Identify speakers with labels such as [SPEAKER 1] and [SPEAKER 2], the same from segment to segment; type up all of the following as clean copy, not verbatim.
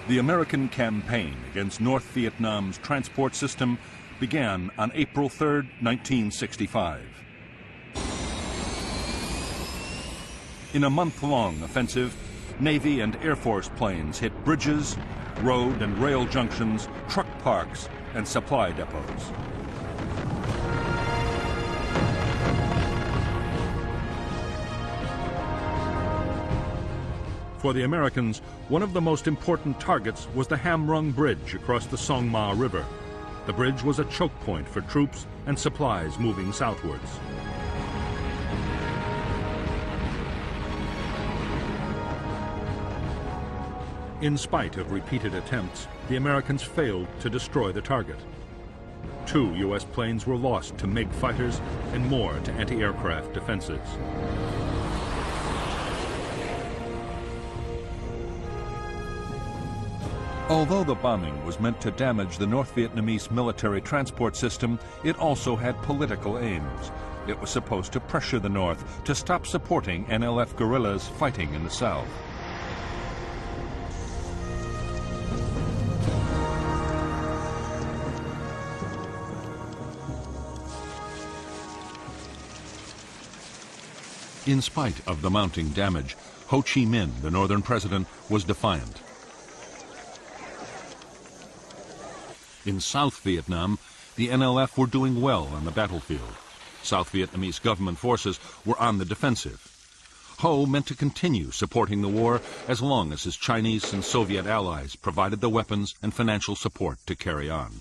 [SPEAKER 1] The American campaign against North Vietnam's transport system began on April 3, 1965. In a month-long offensive, Navy and Air Force planes hit bridges, road and rail junctions, truck parks, and supply depots. For the Americans, one of the most important targets was the Ham Rung Bridge across the Song Ma River. The bridge was a choke point for troops and supplies moving southwards. In spite of repeated attempts, the Americans failed to destroy the target. 2 U.S. planes were lost to MiG fighters and more to anti-aircraft defenses. Although the bombing was meant to damage the North Vietnamese military transport system, it also had political aims. It was supposed to pressure the North to stop supporting NLF guerrillas fighting in the South. In spite of the mounting damage, Ho Chi Minh, the northern president, was defiant. In South Vietnam, the NLF were doing well on the battlefield. South Vietnamese government forces were on the defensive. Ho meant to continue supporting the war as long as his Chinese and Soviet allies provided the weapons and financial support to carry on.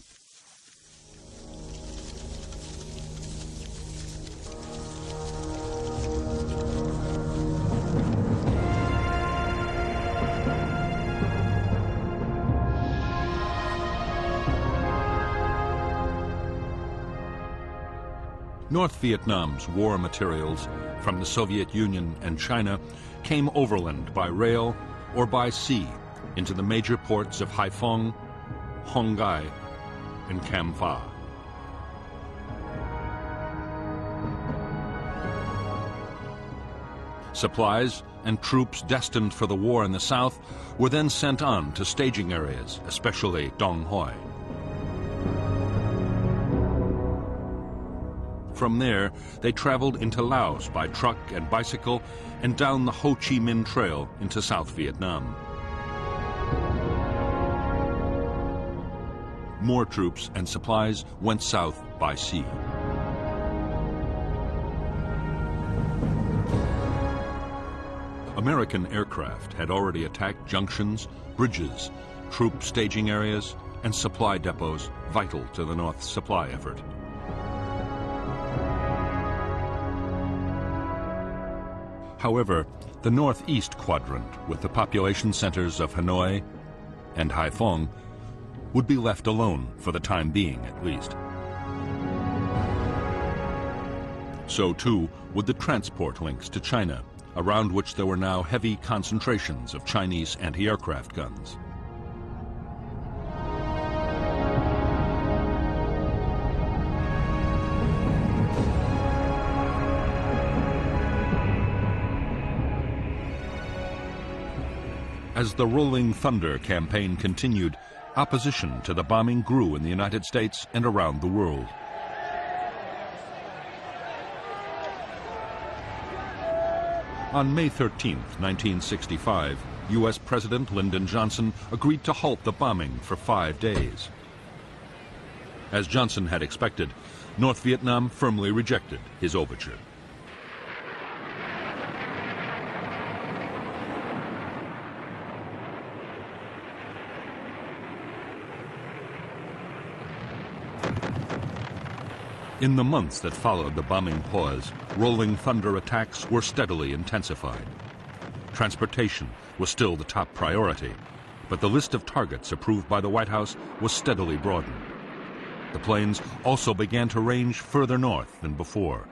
[SPEAKER 1] North Vietnam's war materials from the Soviet Union and China came overland by rail or by sea into the major ports of Haiphong, Hon Gai, and Cam Pha. Supplies and troops destined for the war in the south were then sent on to staging areas, especially Dong Hoi. From there, they traveled into Laos by truck and bicycle and down the Ho Chi Minh Trail into South Vietnam. More troops and supplies went south by sea. American aircraft had already attacked junctions, bridges, troop staging areas, and supply depots vital to the North's supply effort. However, the northeast quadrant, with the population centers of Hanoi and Haiphong, would be left alone for the time being, at least. So too would the transport links to China, around which there were now heavy concentrations of Chinese anti-aircraft guns. As the Rolling Thunder campaign continued, opposition to the bombing grew in the United States and around the world. On May 13, 1965, U.S. President Lyndon Johnson agreed to halt the bombing for 5 days. As Johnson had expected, North Vietnam firmly rejected his overture. In the months that followed the bombing pause, Rolling Thunder attacks were steadily intensified. Transportation was still the top priority, but the list of targets approved by the White House was steadily broadened. The planes also began to range further north than before.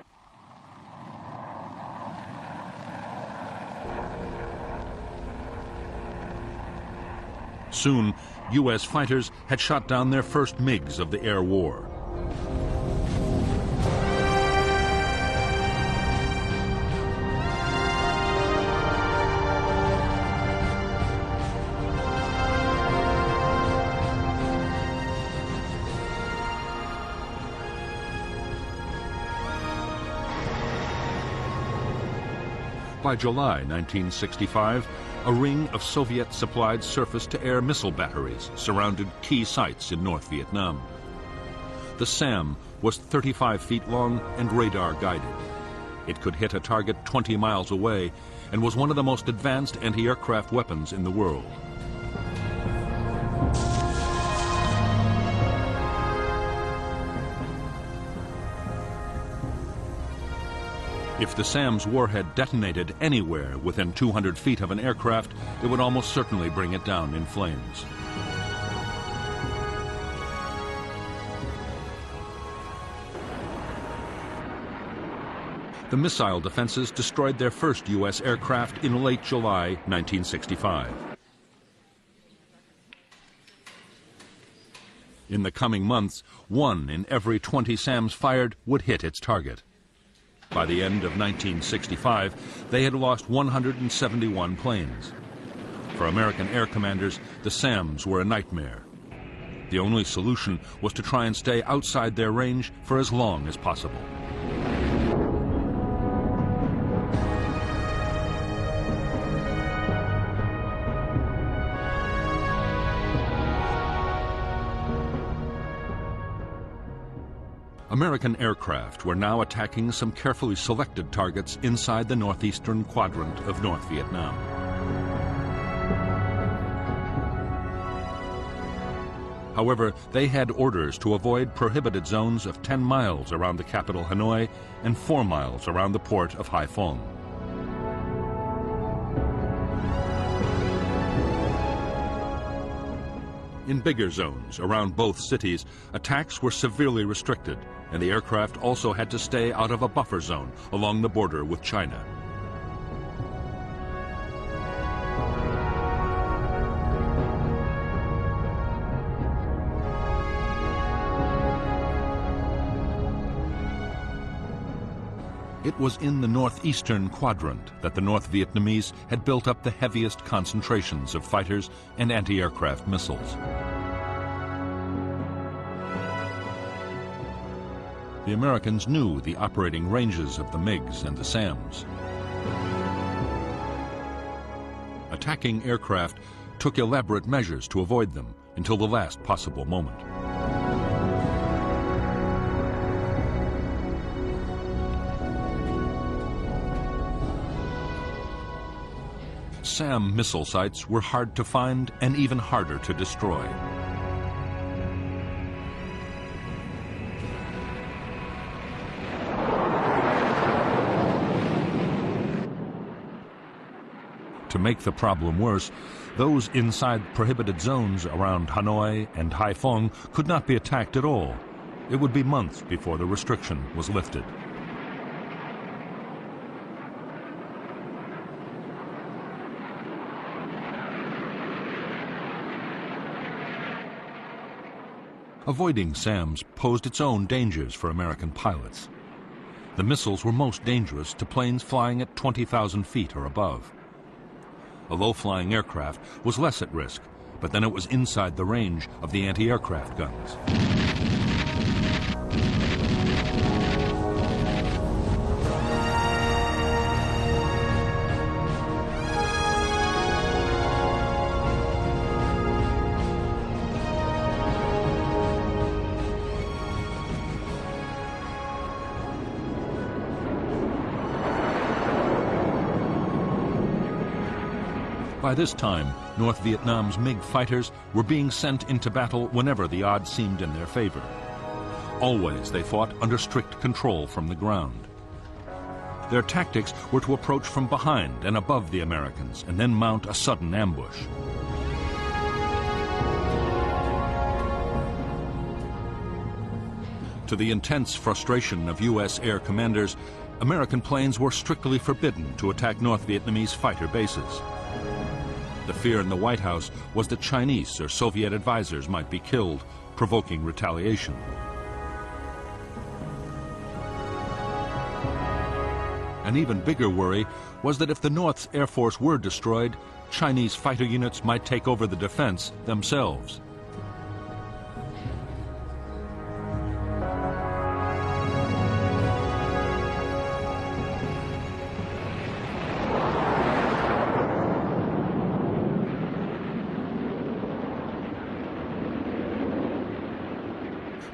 [SPEAKER 1] Soon, U.S. fighters had shot down their first MiGs of the air war. By July 1965, a ring of Soviet-supplied surface-to-air missile batteries surrounded key sites in North Vietnam. The SAM was 35 feet long and radar-guided. It could hit a target 20 miles away and was one of the most advanced anti-aircraft weapons in the world. If the SAM's warhead detonated anywhere within 200 feet of an aircraft, it would almost certainly bring it down in flames. The missile defenses destroyed their first U.S. aircraft in late July 1965. In the coming months, 1 in every 20 SAMs fired would hit its target. By the end of 1965, they had lost 171 planes. For American air commanders, the SAMs were a nightmare. The only solution was to try and stay outside their range for as long as possible. American aircraft were now attacking some carefully selected targets inside the northeastern quadrant of North Vietnam. However, they had orders to avoid prohibited zones of 10 miles around the capital Hanoi and 4 miles around the port of Hai Phong. In bigger zones around both cities, attacks were severely restricted, and the aircraft also had to stay out of a buffer zone along the border with China. It was in the northeastern quadrant that the North Vietnamese had built up the heaviest concentrations of fighters and anti-aircraft missiles. The Americans knew the operating ranges of the MiGs and the SAMs. Attacking aircraft took elaborate measures to avoid them until the last possible moment. SAM missile sites were hard to find and even harder to destroy. To make the problem worse, those inside prohibited zones around Hanoi and Hai Phong could not be attacked at all. It would be months before the restriction was lifted. Avoiding SAMs posed its own dangers for American pilots. The missiles were most dangerous to planes flying at 20,000 feet or above. A low-flying aircraft was less at risk, but then it was inside the range of the anti-aircraft guns. By this time, North Vietnam's MiG fighters were being sent into battle whenever the odds seemed in their favor. Always they fought under strict control from the ground. Their tactics were to approach from behind and above the Americans and then mount a sudden ambush. To the intense frustration of U.S. air commanders, American planes were strictly forbidden to attack North Vietnamese fighter bases. The fear in the White House was that Chinese or Soviet advisors might be killed, provoking retaliation. An even bigger worry was that if the North's Air Force were destroyed, Chinese fighter units might take over the defense themselves.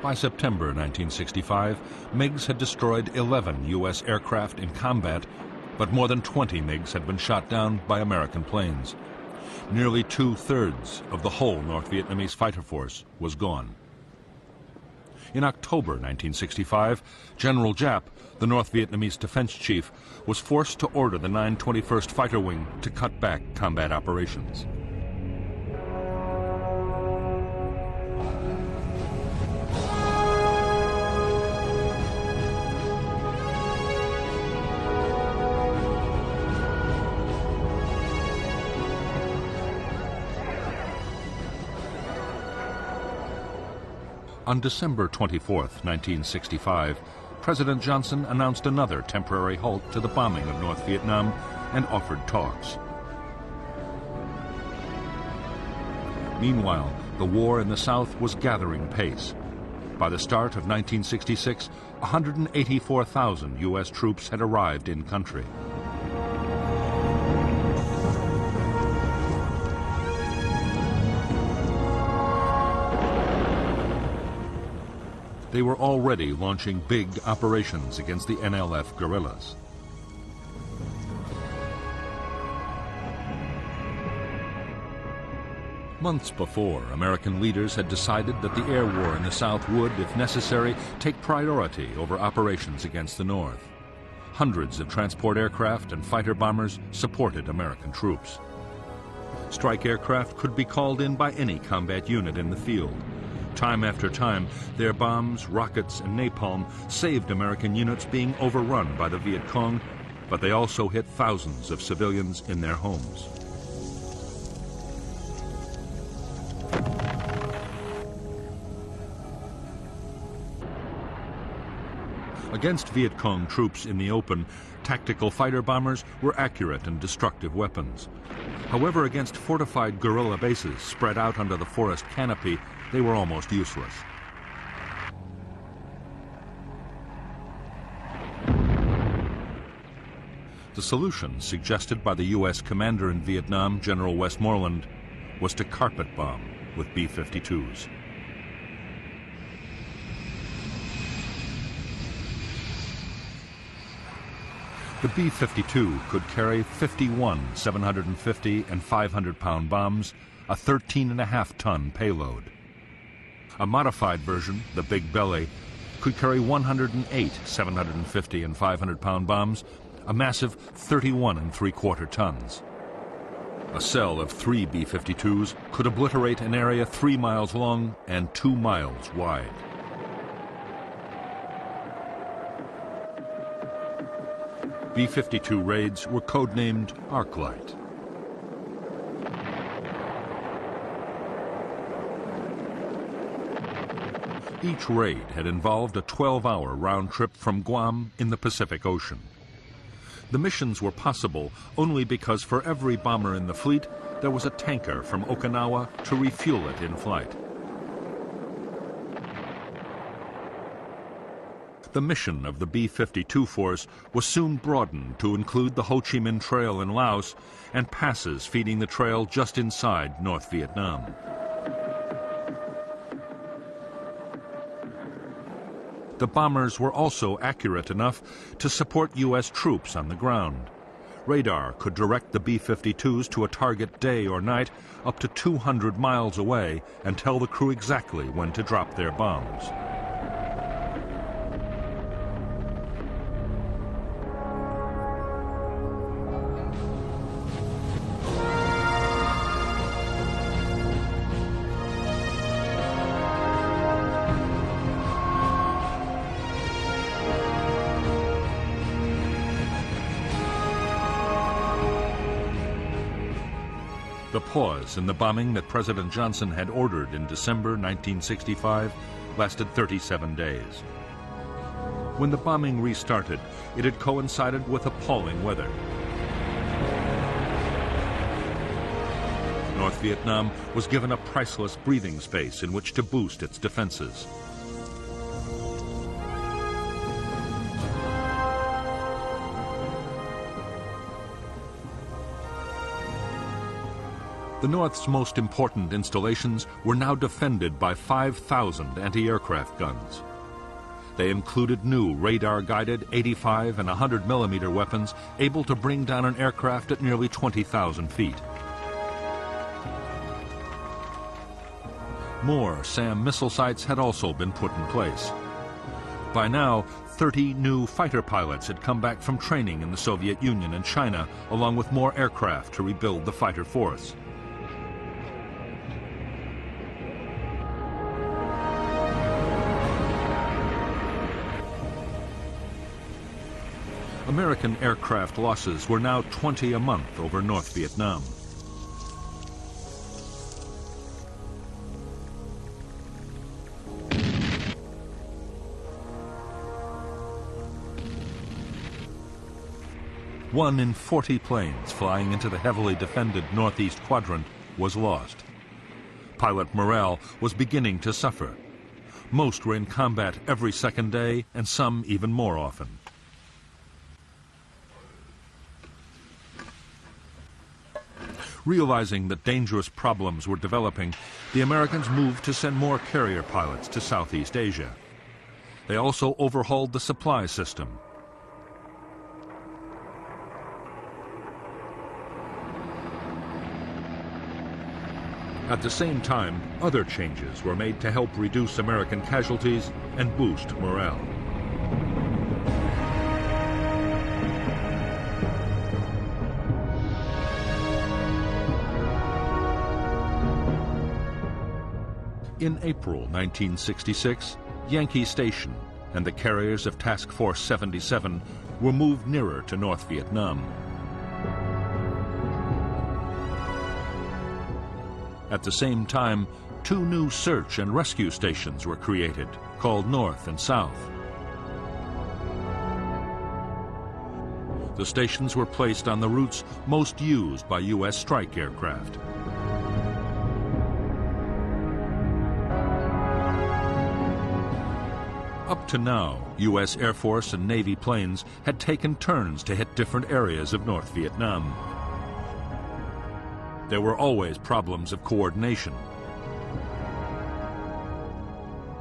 [SPEAKER 1] By September 1965, MiGs had destroyed 11 U.S. aircraft in combat, but more than 20 MiGs had been shot down by American planes. Nearly two-thirds of the whole North Vietnamese fighter force was gone. In October 1965, General Giap, the North Vietnamese defense chief, was forced to order the 921st Fighter Wing to cut back combat operations. On December 24, 1965, President Johnson announced another temporary halt to the bombing of North Vietnam and offered talks. Meanwhile, the war in the South was gathering pace. By the start of 1966, 184,000 U.S. troops had arrived in country. They were already launching big operations against the NLF guerrillas. Months before, American leaders had decided that the air war in the South would, if necessary, take priority over operations against the North. Hundreds of transport aircraft and fighter bombers supported American troops. Strike aircraft could be called in by any combat unit in the field. Time after time, their bombs, rockets, and napalm saved American units being overrun by the Viet Cong, but they also hit thousands of civilians in their homes. Against Viet Cong troops in the open, tactical fighter bombers were accurate and destructive weapons. However, against fortified guerrilla bases spread out under the forest canopy, they were almost useless. The solution suggested by the U.S. commander in Vietnam, General Westmoreland, was to carpet bomb with B-52s. The B-52 could carry 51 750 and 500-pound bombs, a 13.5-ton payload. A modified version, the Big Belly, could carry 108 750 and 500-pound bombs, a massive 31 3/4 tons. A cell of 3 B-52s could obliterate an area 3 miles long and 2 miles wide. B-52 raids were codenamed Arclight. Each raid had involved a 12-hour round trip from Guam in the Pacific Ocean. The missions were possible only because for every bomber in the fleet, there was a tanker from Okinawa to refuel it in flight. The mission of the B-52 force was soon broadened to include the Ho Chi Minh Trail in Laos and passes feeding the trail just inside North Vietnam. The bombers were also accurate enough to support U.S. troops on the ground. Radar could direct the B-52s to a target day or night up to 200 miles away and tell the crew exactly when to drop their bombs. The pause in the bombing that President Johnson had ordered in December 1965 lasted 37 days. When the bombing restarted, it had coincided with appalling weather. North Vietnam was given a priceless breathing space in which to boost its defenses. The North's most important installations were now defended by 5,000 anti-aircraft guns. They included new radar-guided 85 and 100 millimeter weapons able to bring down an aircraft at nearly 20,000 feet. More SAM missile sites had also been put in place. By now, 30 new fighter pilots had come back from training in the Soviet Union and China, along with more aircraft to rebuild the fighter force. American aircraft losses were now 20 a month over North Vietnam. One in 40 planes flying into the heavily defended northeast quadrant was lost. Pilot morale was beginning to suffer. Most were in combat every second day, and some even more often. Realizing that dangerous problems were developing, the Americans moved to send more carrier pilots to Southeast Asia. They also overhauled the supply system. At the same time, other changes were made to help reduce American casualties and boost morale. In April 1966, Yankee Station and the carriers of Task Force 77 were moved nearer to North Vietnam. At the same time, two new search and rescue stations were created, called North and South. The stations were placed on the routes most used by U.S. strike aircraft. Up to now, U.S. Air Force and Navy planes had taken turns to hit different areas of North Vietnam. There were always problems of coordination.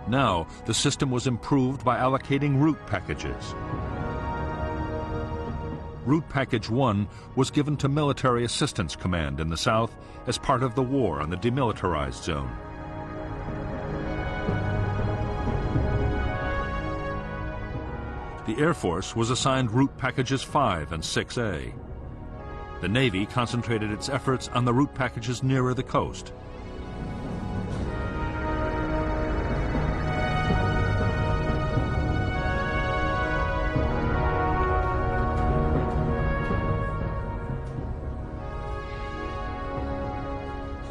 [SPEAKER 1] Now, the system was improved by allocating route packages. Route Package 1 was given to Military Assistance Command in the South as part of the war on the demilitarized zone. The Air Force was assigned Route Packages 5 and 6A. The Navy concentrated its efforts on the route packages nearer the coast.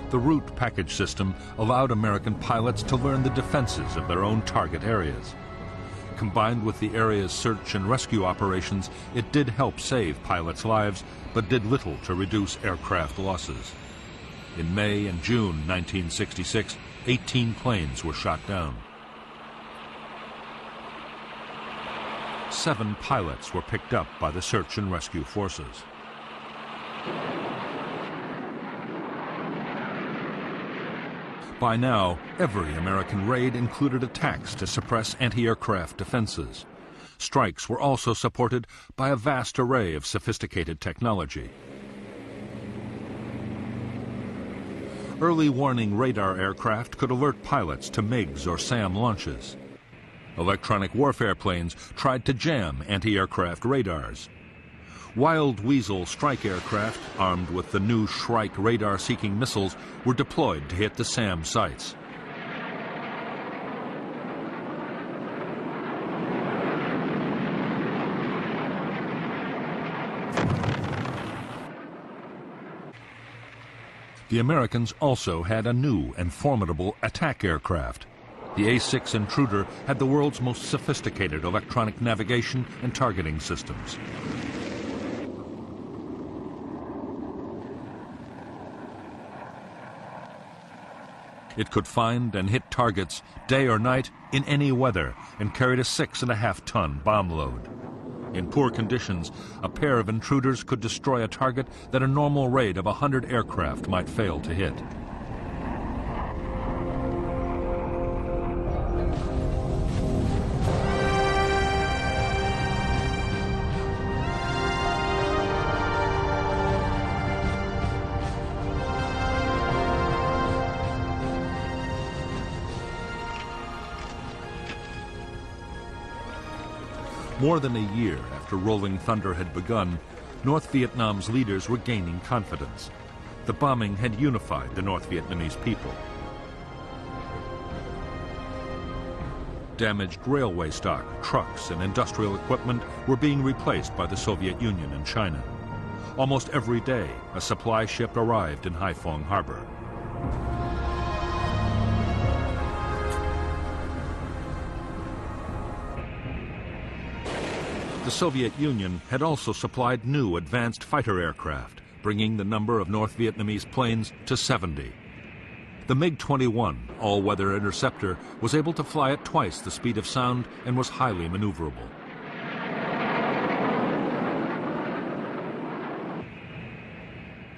[SPEAKER 1] The route package system allowed American pilots to learn the defenses of their own target areas. Combined with the area's search and rescue operations, it did help save pilots' lives, but did little to reduce aircraft losses. In May and June 1966, 18 planes were shot down. 7 pilots were picked up by the search and rescue forces. By now, every American raid included attacks to suppress anti-aircraft defenses. Strikes were also supported by a vast array of sophisticated technology. Early warning radar aircraft could alert pilots to MiGs or SAM launches. Electronic warfare planes tried to jam anti-aircraft radars. Wild Weasel strike aircraft, armed with the new Shrike radar-seeking missiles, were deployed to hit the SAM sites. The Americans also had a new and formidable attack aircraft. The A-6 Intruder had the world's most sophisticated electronic navigation and targeting systems. It could find and hit targets day or night in any weather and carried a 6.5-ton bomb load. In poor conditions, a pair of intruders could destroy a target that a normal raid of 100 aircraft might fail to hit. More than a year after Rolling Thunder had begun, North Vietnam's leaders were gaining confidence. The bombing had unified the North Vietnamese people. Damaged railway stock, trucks, and industrial equipment were being replaced by the Soviet Union and China. Almost every day, a supply ship arrived in Haiphong harbor. The Soviet Union had also supplied new advanced fighter aircraft, bringing the number of North Vietnamese planes to 70. The MiG-21 all-weather interceptor was able to fly at twice the speed of sound and was highly maneuverable.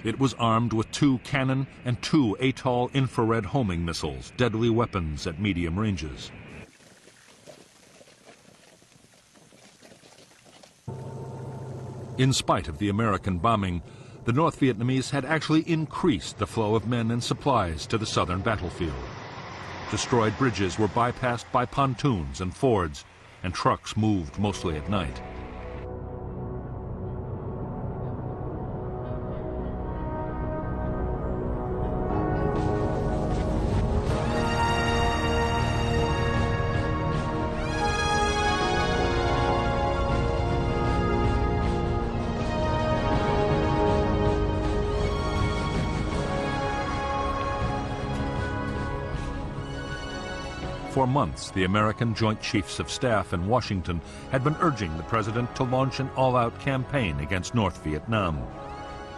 [SPEAKER 1] It was armed with 2 cannon and 2 Atoll infrared homing missiles, deadly weapons at medium ranges. In spite of the American bombing, the North Vietnamese had actually increased the flow of men and supplies to the southern battlefield. Destroyed bridges were bypassed by pontoons and fords, and trucks moved mostly at night. For months, the American Joint Chiefs of Staff in Washington had been urging the president to launch an all-out campaign against North Vietnam.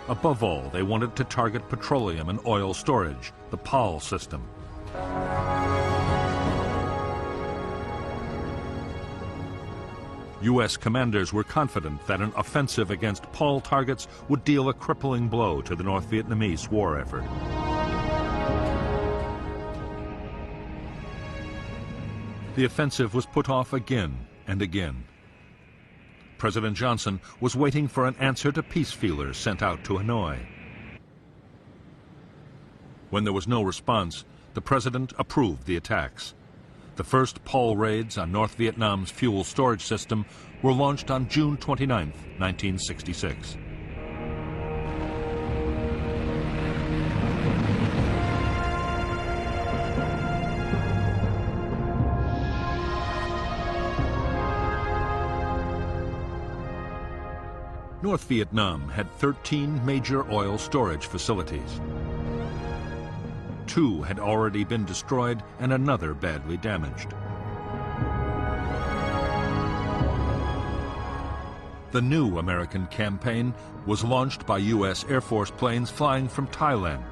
[SPEAKER 1] Above all, they wanted to target petroleum and oil storage, the PAL system. U.S. commanders were confident that an offensive against PAL targets would deal a crippling blow to the North Vietnamese war effort. The offensive was put off again and again. President Johnson was waiting for an answer to peace feelers sent out to Hanoi. When there was no response, the president approved the attacks. The first PAL raids on North Vietnam's fuel storage system were launched on June 29, 1966. North Vietnam had 13 major oil storage facilities. 2 had already been destroyed and another badly damaged. The new American campaign was launched by U.S. Air Force planes flying from Thailand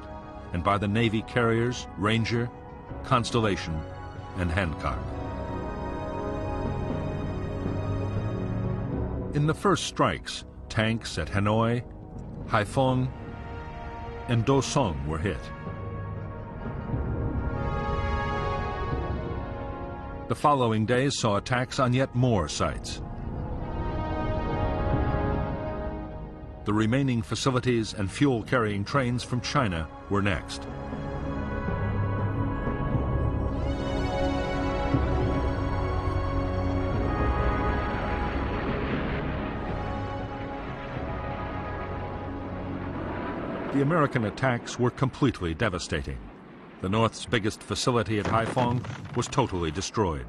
[SPEAKER 1] and by the Navy carriers Ranger, Constellation, and Hancock. In the first strikes, tanks at Hanoi, Haiphong, and Do Song were hit. The following days saw attacks on yet more sites. The remaining facilities and fuel-carrying trains from China were next. The American attacks were completely devastating. The North's biggest facility at Haiphong was totally destroyed.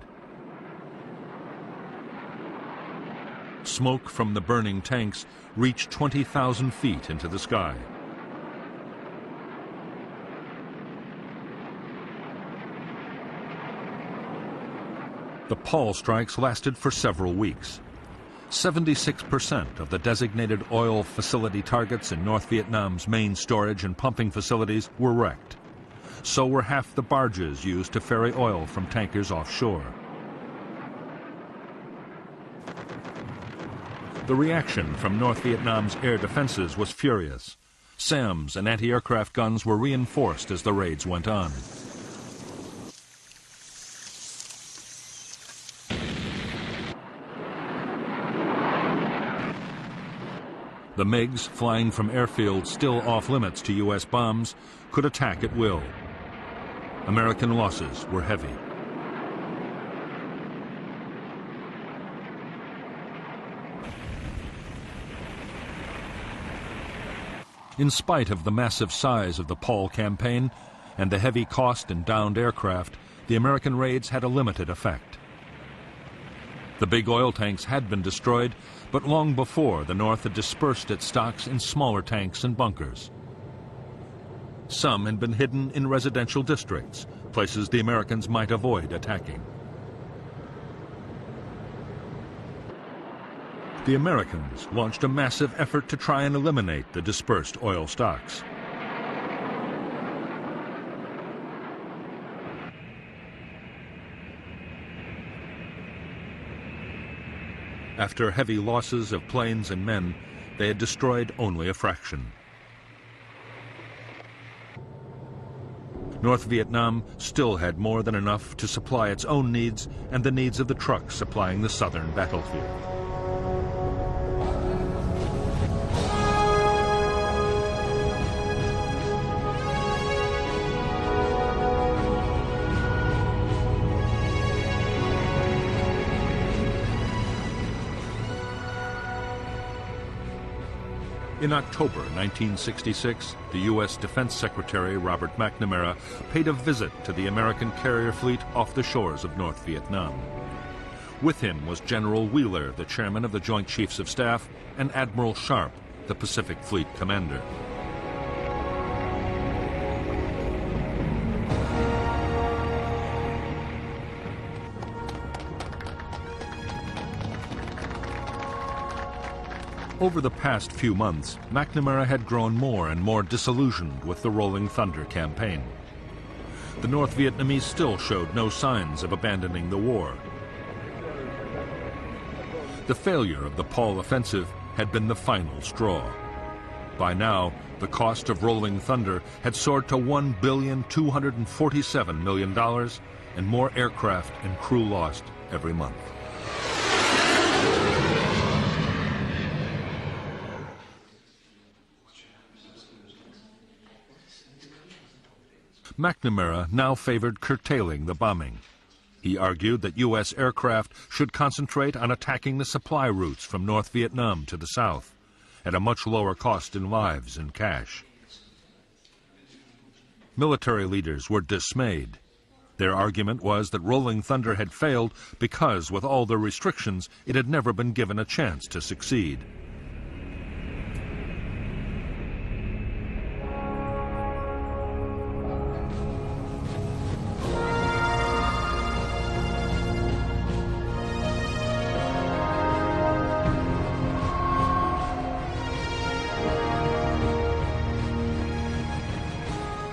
[SPEAKER 1] Smoke from the burning tanks reached 20,000 feet into the sky. The PAL strikes lasted for several weeks. 76% of the designated oil facility targets in North Vietnam's main storage and pumping facilities were wrecked. So were half the barges used to ferry oil from tankers offshore. The reaction from North Vietnam's air defenses was furious. SAMs and anti-aircraft guns were reinforced as the raids went on. The MiGs, flying from airfields still off-limits to U.S. bombs, could attack at will. American losses were heavy. In spite of the massive size of the Paul campaign and the heavy cost in downed aircraft, the American raids had a limited effect. The big oil tanks had been destroyed, but long before, the North had dispersed its stocks in smaller tanks and bunkers. Some had been hidden in residential districts, places the Americans might avoid attacking. The Americans launched a massive effort to try and eliminate the dispersed oil stocks. After heavy losses of planes and men, they had destroyed only a fraction. North Vietnam still had more than enough to supply its own needs and the needs of the trucks supplying the southern battlefield. In October 1966, the U.S. Defense Secretary Robert McNamara paid a visit to the American carrier fleet off the shores of North Vietnam. With him was General Wheeler, the chairman of the Joint Chiefs of Staff, and Admiral Sharp, the Pacific Fleet commander. Over the past few months, McNamara had grown more and more disillusioned with the Rolling Thunder campaign. The North Vietnamese still showed no signs of abandoning the war. The failure of the Paul offensive had been the final straw. By now, the cost of Rolling Thunder had soared to $1,247 million, and more aircraft and crew lost every month. McNamara now favored curtailing the bombing. He argued that U.S. aircraft should concentrate on attacking the supply routes from North Vietnam to the south, at a much lower cost in lives and cash. Military leaders were dismayed. Their argument was that Rolling Thunder had failed because, with all the restrictions, it had never been given a chance to succeed.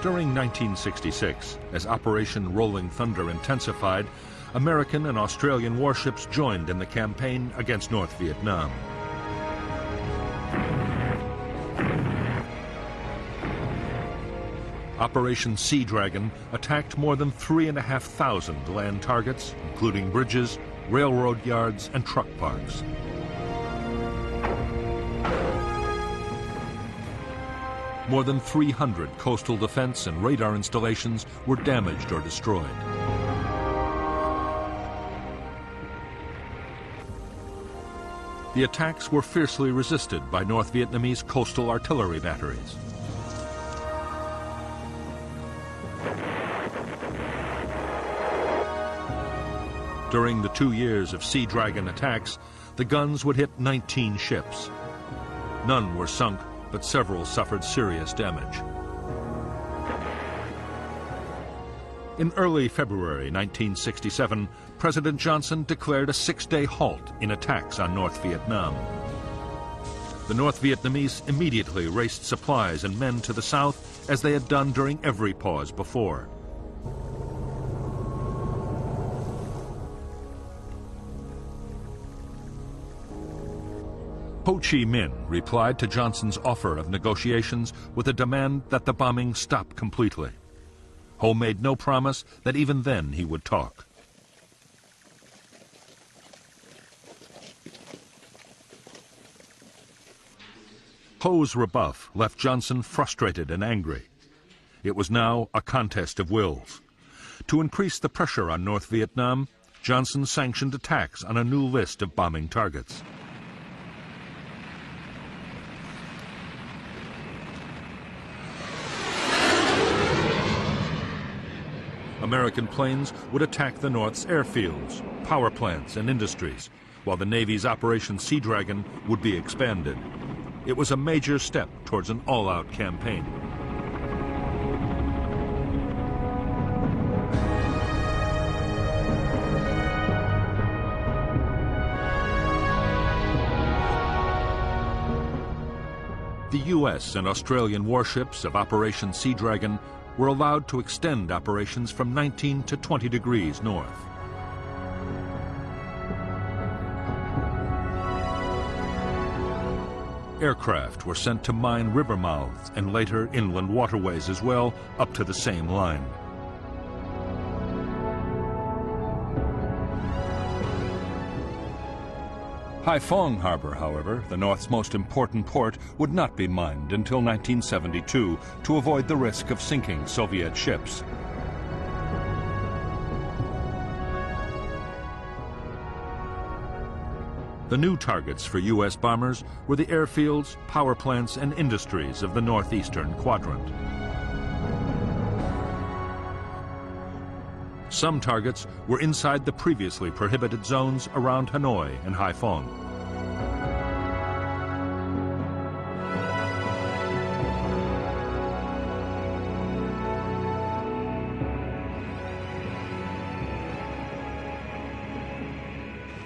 [SPEAKER 1] During 1966, as Operation Rolling Thunder intensified, American and Australian warships joined in the campaign against North Vietnam. Operation Sea Dragon attacked more than 3,500 land targets, including bridges, railroad yards, and truck parks. More than 300 coastal defense and radar installations were damaged or destroyed. The attacks were fiercely resisted by North Vietnamese coastal artillery batteries. During the 2 years of Sea Dragon attacks, the guns would hit 19 ships. None were sunk, but several suffered serious damage. In early February 1967, President Johnson declared a 6-day halt in attacks on North Vietnam. The North Vietnamese immediately raced supplies and men to the south, as they had done during every pause before. Ho Chi Minh replied to Johnson's offer of negotiations with a demand that the bombing stop completely. Ho made no promise that even then he would talk. Ho's rebuff left Johnson frustrated and angry. It was now a contest of wills. To increase the pressure on North Vietnam, Johnson sanctioned attacks on a new list of bombing targets. American planes would attack the North's airfields, power plants, and industries, while the Navy's Operation Sea Dragon would be expanded. It was a major step towards an all-out campaign. The U.S. and Australian warships of Operation Sea Dragon were allowed to extend operations from 19 to 20 degrees north. Aircraft were sent to mine river mouths and later inland waterways as well, up to the same line. Haiphong Harbor, however, the North's most important port, would not be mined until 1972 to avoid the risk of sinking Soviet ships. The new targets for U.S. bombers were the airfields, power plants, and industries of the northeastern quadrant. Some targets were inside the previously prohibited zones around Hanoi and Haiphong.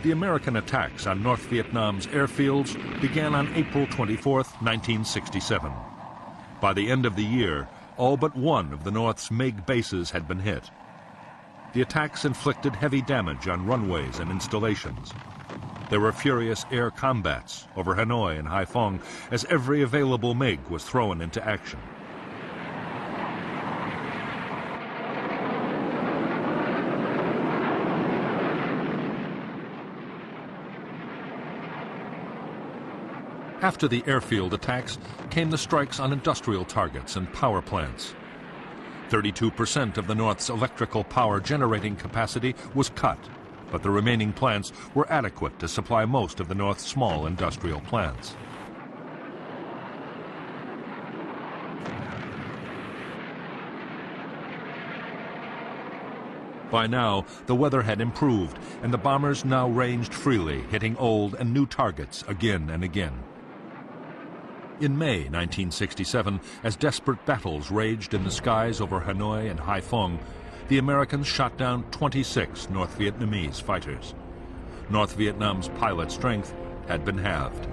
[SPEAKER 1] The American attacks on North Vietnam's airfields began on April 24, 1967. By the end of the year, all but one of the North's MiG bases had been hit. The attacks inflicted heavy damage on runways and installations. There were furious air combats over Hanoi and Haiphong as every available MiG was thrown into action. After the airfield attacks came the strikes on industrial targets and power plants. 32% of the North's electrical power generating capacity was cut, but the remaining plants were adequate to supply most of the North's small industrial plants. By now, the weather had improved, and the bombers now ranged freely, hitting old and new targets again and again. In May 1967, as desperate battles raged in the skies over Hanoi and Haiphong, the Americans shot down 26 North Vietnamese fighters. North Vietnam's pilot strength had been halved.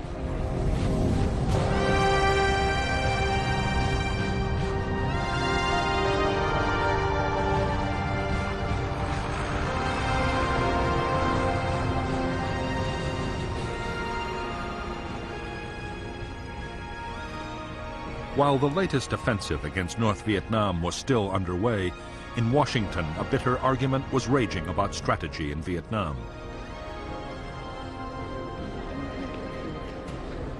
[SPEAKER 1] While the latest offensive against North Vietnam was still underway, in Washington a bitter argument was raging about strategy in Vietnam.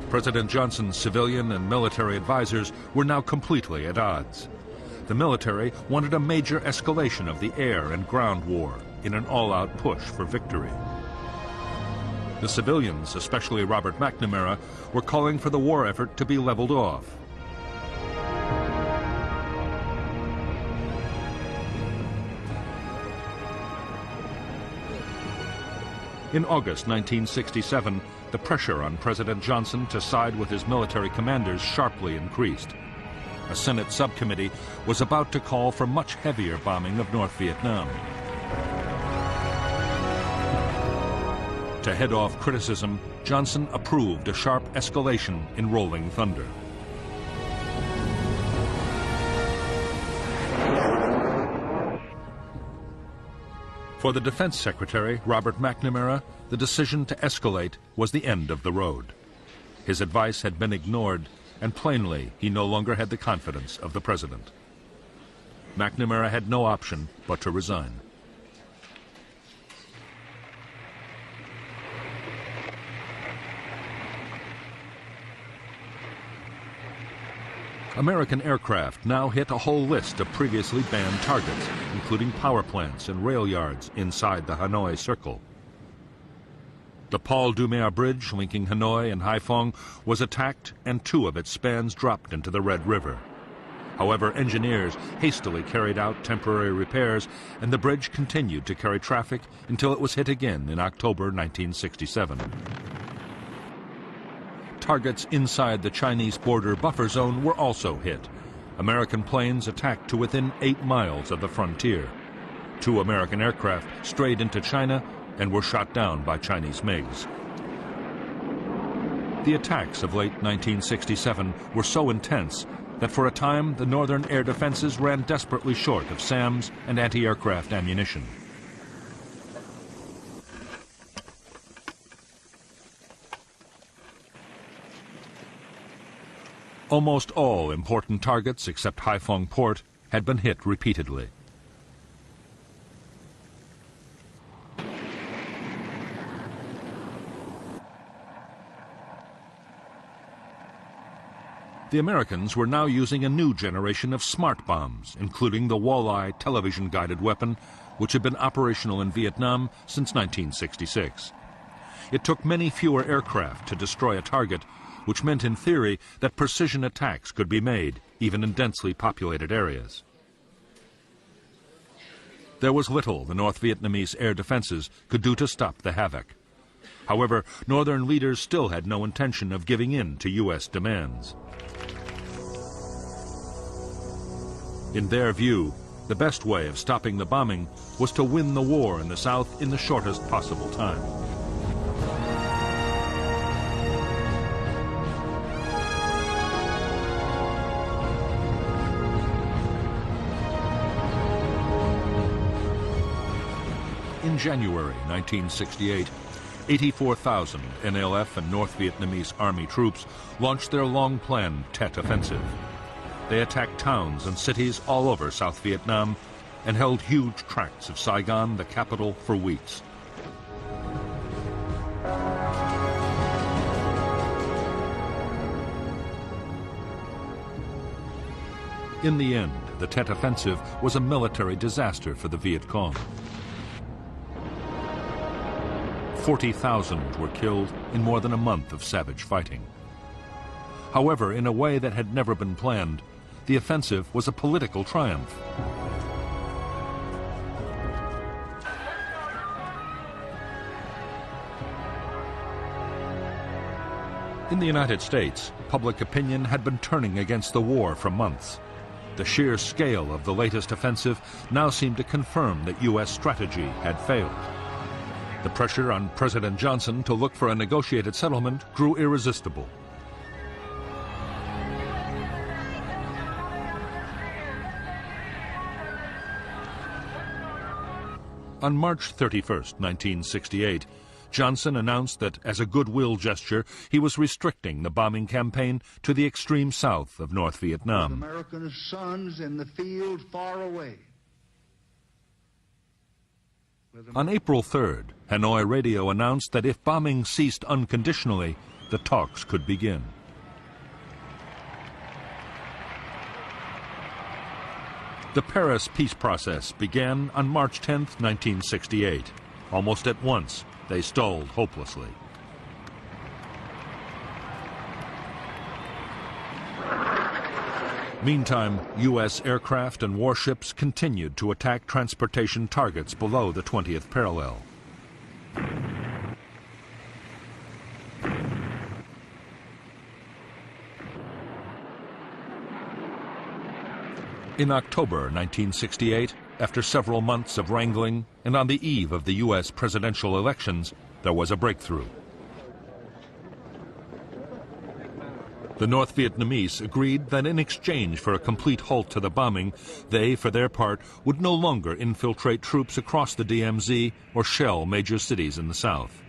[SPEAKER 1] President Johnson's civilian and military advisors were now completely at odds. The military wanted a major escalation of the air and ground war in an all-out push for victory. The civilians, especially Robert McNamara, were calling for the war effort to be leveled off. In August 1967, the pressure on President Johnson to side with his military commanders sharply increased. A Senate subcommittee was about to call for much heavier bombing of North Vietnam. To head off criticism, Johnson approved a sharp escalation in Rolling Thunder. For the Defense Secretary, Robert McNamara, the decision to escalate was the end of the road. His advice had been ignored, and plainly he no longer had the confidence of the president. McNamara had no option but to resign. American aircraft now hit a whole list of previously banned targets, including power plants and rail yards inside the Hanoi Circle. The Paul Doumer Bridge linking Hanoi and Haiphong was attacked and 2 of its spans dropped into the Red River. However, engineers hastily carried out temporary repairs, and the bridge continued to carry traffic until it was hit again in October 1967. Targets inside the Chinese border buffer zone were also hit. American planes attacked to within 8 miles of the frontier. 2 American aircraft strayed into China and were shot down by Chinese MiGs. The attacks of late 1967 were so intense that for a time the northern air defenses ran desperately short of SAMs and anti-aircraft ammunition. Almost all important targets except Haiphong Port had been hit repeatedly. The Americans were now using a new generation of smart bombs, including the Walleye television-guided weapon, which had been operational in Vietnam since 1966. It took many fewer aircraft to destroy a target, which meant in theory that precision attacks could be made, even in densely populated areas. There was little the North Vietnamese air defenses could do to stop the havoc. However, northern leaders still had no intention of giving in to U.S. demands. In their view, the best way of stopping the bombing was to win the war in the South in the shortest possible time. In January 1968, 84,000 NLF and North Vietnamese Army troops launched their long-planned Tet Offensive. They attacked towns and cities all over South Vietnam and held huge tracts of Saigon, the capital, for weeks. In the end, the Tet Offensive was a military disaster for the Viet Cong. 40,000 were killed in more than a month of savage fighting. However, in a way that had never been planned, the offensive was a political triumph. In the United States, public opinion had been turning against the war for months. The sheer scale of the latest offensive now seemed to confirm that U.S. strategy had failed. The pressure on President Johnson to look for a negotiated settlement grew irresistible. On March 31, 1968, Johnson announced that, as a goodwill gesture, he was restricting the bombing campaign to the extreme south of North Vietnam.
[SPEAKER 2] American sons in the field far away.
[SPEAKER 1] On April 3rd, Hanoi radio announced that if bombing ceased unconditionally, the talks could begin. The Paris peace process began on March 10, 1968. Almost at once, they stalled hopelessly. Meantime, U.S. aircraft and warships continued to attack transportation targets below the 20th parallel. In October 1968, after several months of wrangling and on the eve of the U.S. presidential elections, there was a breakthrough. The North Vietnamese agreed that in exchange for a complete halt to the bombing, they, for their part, would no longer infiltrate troops across the DMZ or shell major cities in the south.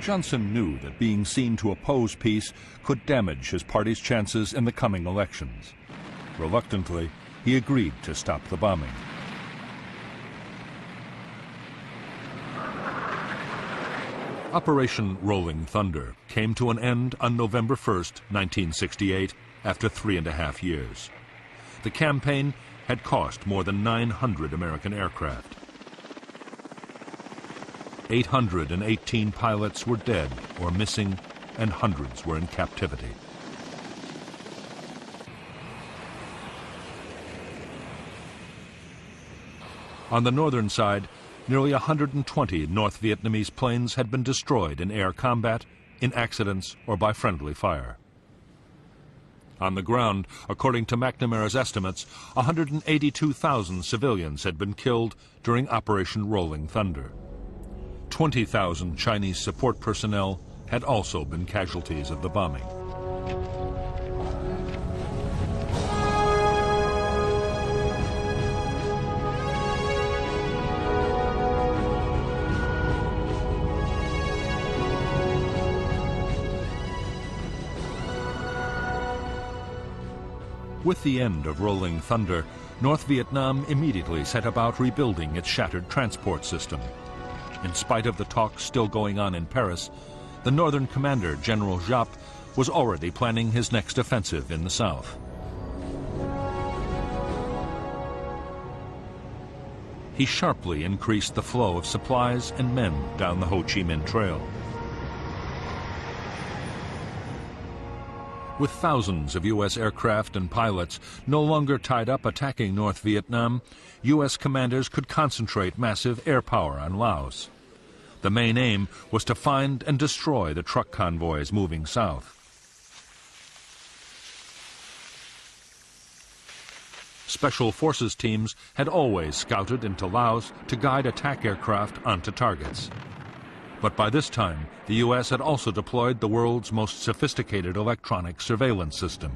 [SPEAKER 1] Johnson knew that being seen to oppose peace could damage his party's chances in the coming elections. Reluctantly, he agreed to stop the bombing. Operation Rolling Thunder came to an end on November 1st, 1968, after 3.5 years. The campaign had cost more than 900 American aircraft. 818 pilots were dead or missing, and hundreds were in captivity. On the northern side, nearly 120 North Vietnamese planes had been destroyed in air combat, in accidents, or by friendly fire. On the ground, according to McNamara's estimates, 182,000 civilians had been killed during Operation Rolling Thunder. 20,000 Chinese support personnel had also been casualties of the bombing. With the end of Rolling Thunder, North Vietnam immediately set about rebuilding its shattered transport system. In spite of the talks still going on in Paris, the northern commander, General Giap, was already planning his next offensive in the south. He sharply increased the flow of supplies and men down the Ho Chi Minh Trail. With thousands of U.S. aircraft and pilots no longer tied up attacking North Vietnam, U.S. commanders could concentrate massive air power on Laos. The main aim was to find and destroy the truck convoys moving south. Special forces teams had always scouted into Laos to guide attack aircraft onto targets. But by this time, the U.S. had also deployed the world's most sophisticated electronic surveillance system.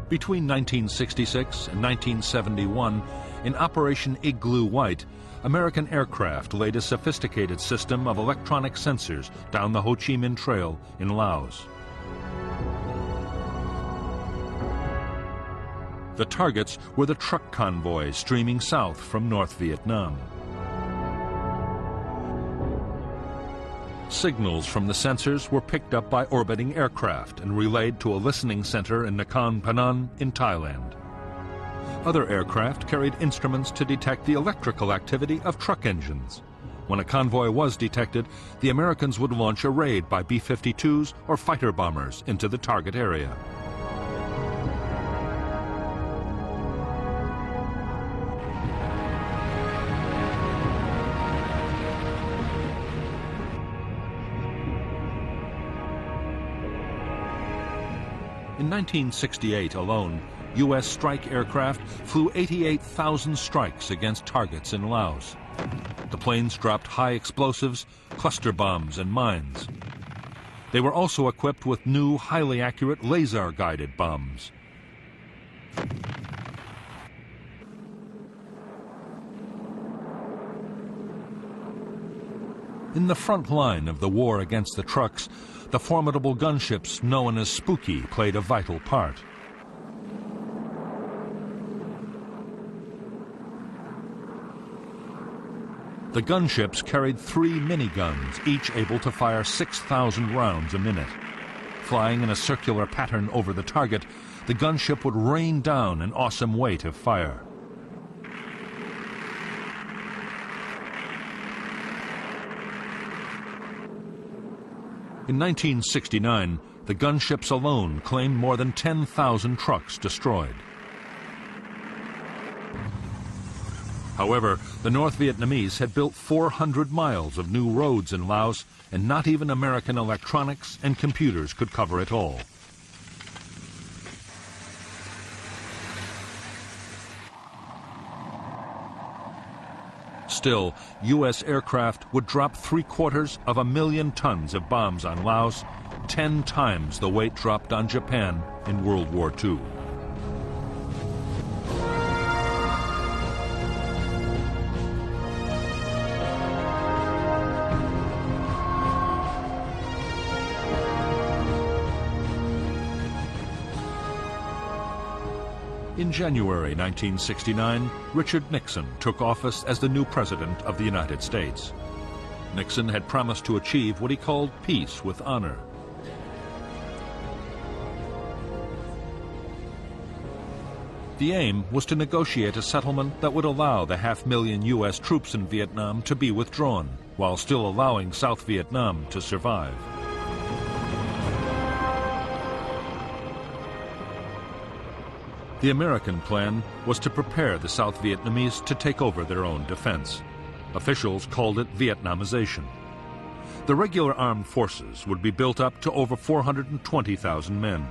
[SPEAKER 1] Between 1966 and 1971, in Operation Igloo White, American aircraft laid a sophisticated system of electronic sensors down the Ho Chi Minh Trail in Laos. The targets were the truck convoys streaming south from North Vietnam. Signals from the sensors were picked up by orbiting aircraft and relayed to a listening center in Nakhon Phanom in Thailand. Other aircraft carried instruments to detect the electrical activity of truck engines. When a convoy was detected, the Americans would launch a raid by B-52s or fighter bombers into the target area. In 1968 alone, U.S. strike aircraft flew 88,000 strikes against targets in Laos. The planes dropped high explosives, cluster bombs, and mines. They were also equipped with new, highly accurate laser-guided bombs. In the front line of the war against the trucks, the formidable gunships known as Spooky played a vital part. The gunships carried 3 miniguns, each able to fire 6,000 rounds a minute. Flying in a circular pattern over the target, the gunship would rain down an awesome weight of fire. In 1969, the gunships alone claimed more than 10,000 trucks destroyed. However, the North Vietnamese had built 400 miles of new roads in Laos, and not even American electronics and computers could cover it all. Still, U.S. aircraft would drop 750,000 tons of bombs on Laos, 10 times the weight dropped on Japan in World War II. In January 1969, Richard Nixon took office as the new President of the United States. Nixon had promised to achieve what he called peace with honor. The aim was to negotiate a settlement that would allow the 500,000 U.S. troops in Vietnam to be withdrawn, while still allowing South Vietnam to survive. The American plan was to prepare the South Vietnamese to take over their own defense. Officials called it Vietnamization. The regular armed forces would be built up to over 420,000 men.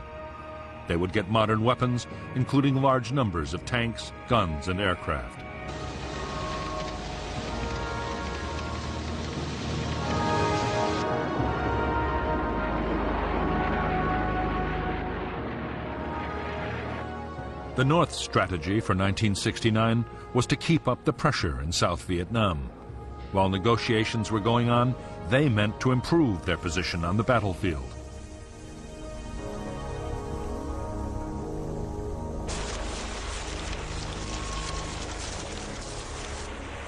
[SPEAKER 1] They would get modern weapons, including large numbers of tanks, guns, and aircraft. The North's strategy for 1969 was to keep up the pressure in South Vietnam. While negotiations were going on, they meant to improve their position on the battlefield.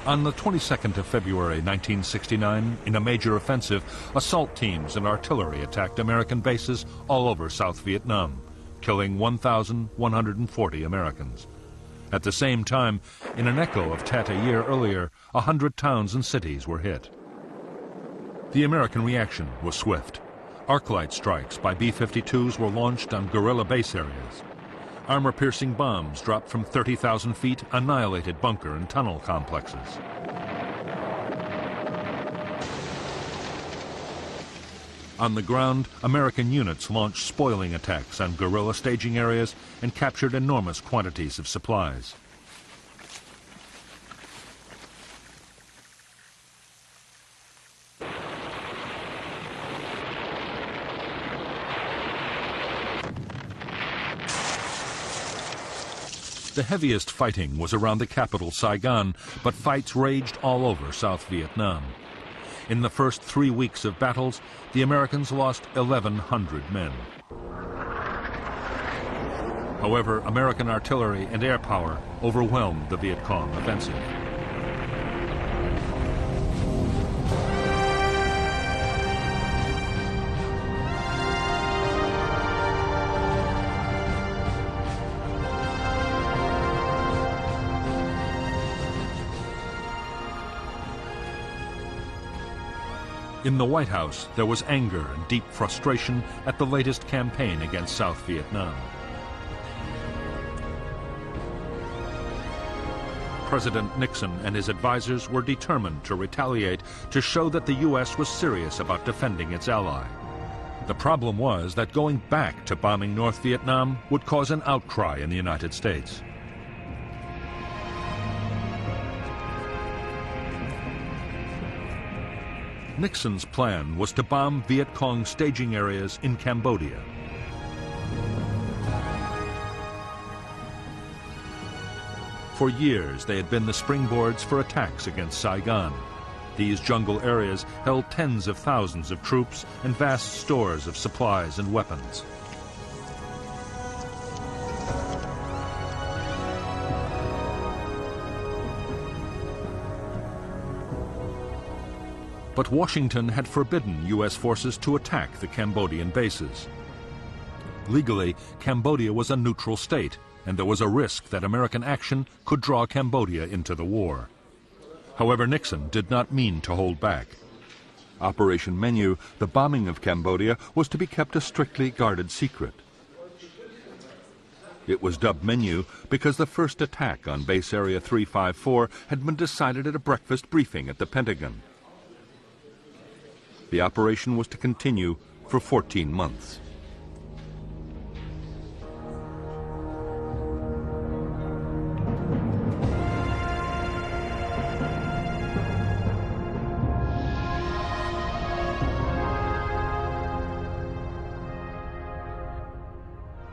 [SPEAKER 1] On the 22nd of February 1969, in a major offensive, assault teams and artillery attacked American bases all over South Vietnam, killing 1,140 Americans. At the same time, in an echo of Tet a year earlier, 100 towns and cities were hit. The American reaction was swift. Arc-light strikes by B-52s were launched on guerrilla base areas. Armor-piercing bombs dropped from 30,000 feet annihilated bunker and tunnel complexes. On the ground, American units launched spoiling attacks on guerrilla staging areas and captured enormous quantities of supplies. The heaviest fighting was around the capital, Saigon, but fights raged all over South Vietnam. In the first 3 weeks of battles, the Americans lost 1,100 men. However, American artillery and air power overwhelmed the Viet Cong offensive. In the White House, there was anger and deep frustration at the latest campaign against South Vietnam. President Nixon and his advisors were determined to retaliate to show that the U.S. was serious about defending its ally. The problem was that going back to bombing North Vietnam would cause an outcry in the United States. Nixon's plan was to bomb Viet Cong staging areas in Cambodia. For years, they had been the springboards for attacks against Saigon. These jungle areas held tens of thousands of troops and vast stores of supplies and weapons. But Washington had forbidden U.S. forces to attack the Cambodian bases. Legally, Cambodia was a neutral state, and there was a risk that American action could draw Cambodia into the war. However, Nixon did not mean to hold back. Operation Menu, the bombing of Cambodia, was to be kept a strictly guarded secret. It was dubbed Menu because the first attack on Base Area 354 had been decided at a breakfast briefing at the Pentagon. The operation was to continue for 14 months.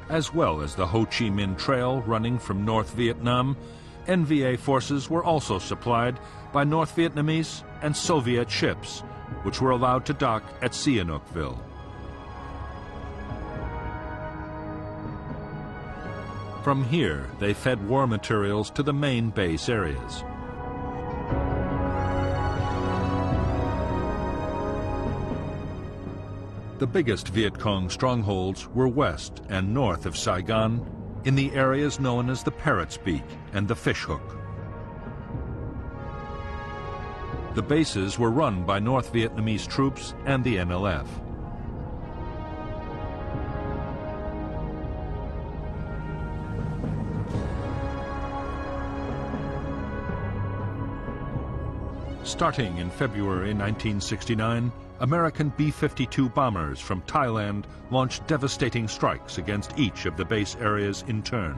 [SPEAKER 1] As well as the Ho Chi Minh Trail running from North Vietnam, NVA forces were also supplied by North Vietnamese and Soviet ships, which were allowed to dock at Sihanoukville. From here, they fed war materials to the main base areas. The biggest Viet Cong strongholds were west and north of Saigon, in the areas known as the Parrot's Beak and the Fish Hook. The bases were run by North Vietnamese troops and the NLF. Starting in February 1969, American B-52 bombers from Thailand launched devastating strikes against each of the base areas in turn.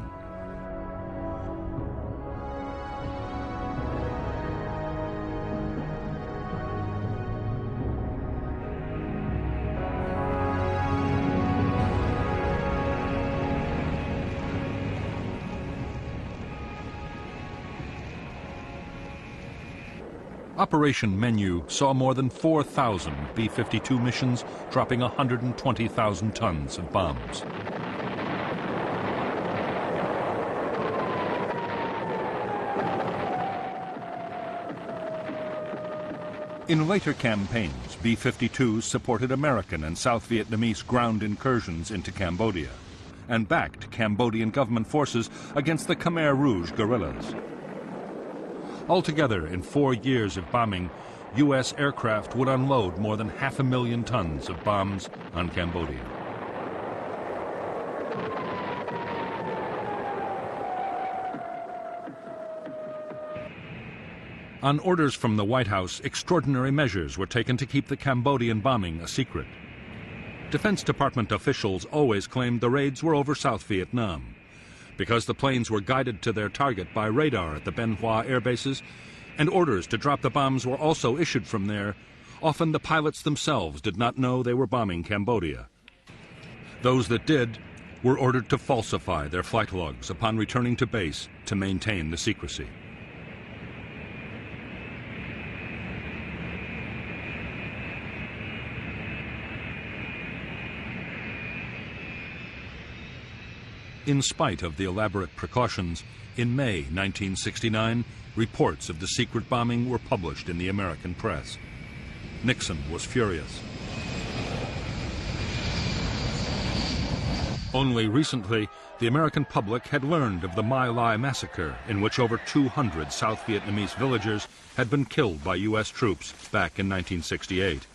[SPEAKER 1] Operation Menu saw more than 4,000 B-52 missions, dropping 120,000 tons of bombs. In later campaigns, B-52s supported American and South Vietnamese ground incursions into Cambodia and backed Cambodian government forces against the Khmer Rouge guerrillas. Altogether, in 4 years of bombing, U.S. aircraft would unload more than 500,000 tons of bombs on Cambodia. On orders from the White House, extraordinary measures were taken to keep the Cambodian bombing a secret. Defense Department officials always claimed the raids were over South Vietnam. Because the planes were guided to their target by radar at the Bien Hoa air bases, and orders to drop the bombs were also issued from there, often the pilots themselves did not know they were bombing Cambodia. Those that did were ordered to falsify their flight logs upon returning to base to maintain the secrecy. In spite of the elaborate precautions, in May 1969, reports of the secret bombing were published in the American press. Nixon was furious. Only recently, the American public had learned of the My Lai massacre, in which over 200 South Vietnamese villagers had been killed by U.S. troops back in 1968.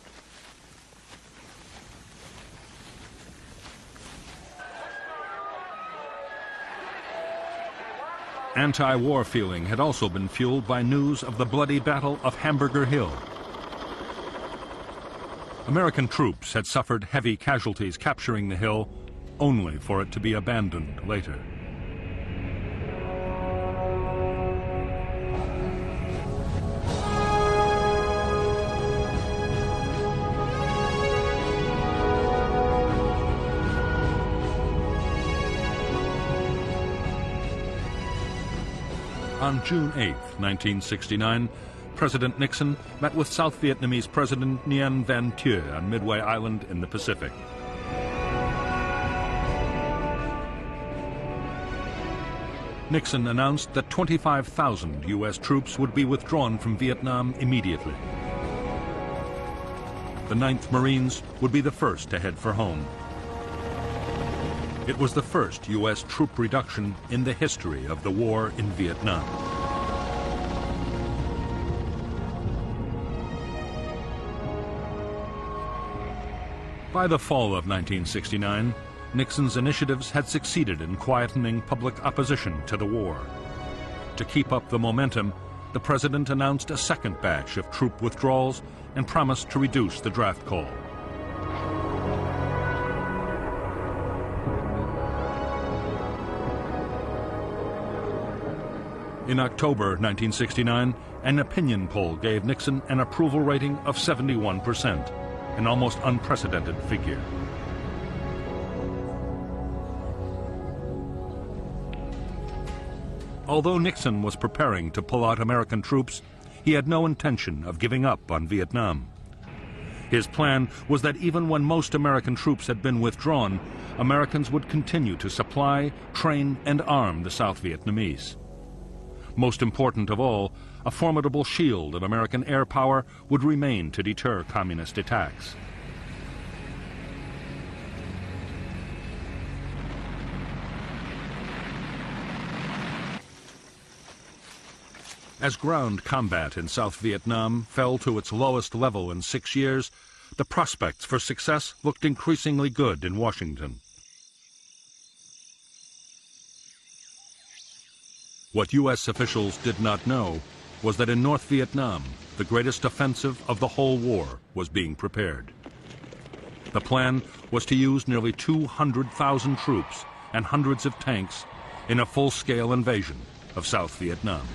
[SPEAKER 1] Anti-war feeling had also been fueled by news of the bloody Battle of Hamburger Hill. American troops had suffered heavy casualties capturing the hill, only for it to be abandoned later. On June 8, 1969, President Nixon met with South Vietnamese President Nguyen Van Thieu on Midway Island in the Pacific. Nixon announced that 25,000 U.S. troops would be withdrawn from Vietnam immediately. The 9th Marines would be the first to head for home. It was the first U.S. troop reduction in the history of the war in Vietnam. By the fall of 1969, Nixon's initiatives had succeeded in quietening public opposition to the war. To keep up the momentum, the president announced a second batch of troop withdrawals and promised to reduce the draft call. In October 1969, an opinion poll gave Nixon an approval rating of 71%, an almost unprecedented figure. Although Nixon was preparing to pull out American troops, he had no intention of giving up on Vietnam. His plan was that even when most American troops had been withdrawn, Americans would continue to supply, train, and arm the South Vietnamese. Most important of all, a formidable shield of American air power would remain to deter communist attacks. As ground combat in South Vietnam fell to its lowest level in 6 years, the prospects for success looked increasingly good in Washington. What U.S. officials did not know was that in North Vietnam, the greatest offensive of the whole war was being prepared. The plan was to use nearly 200,000 troops and hundreds of tanks in a full-scale invasion of South Vietnam.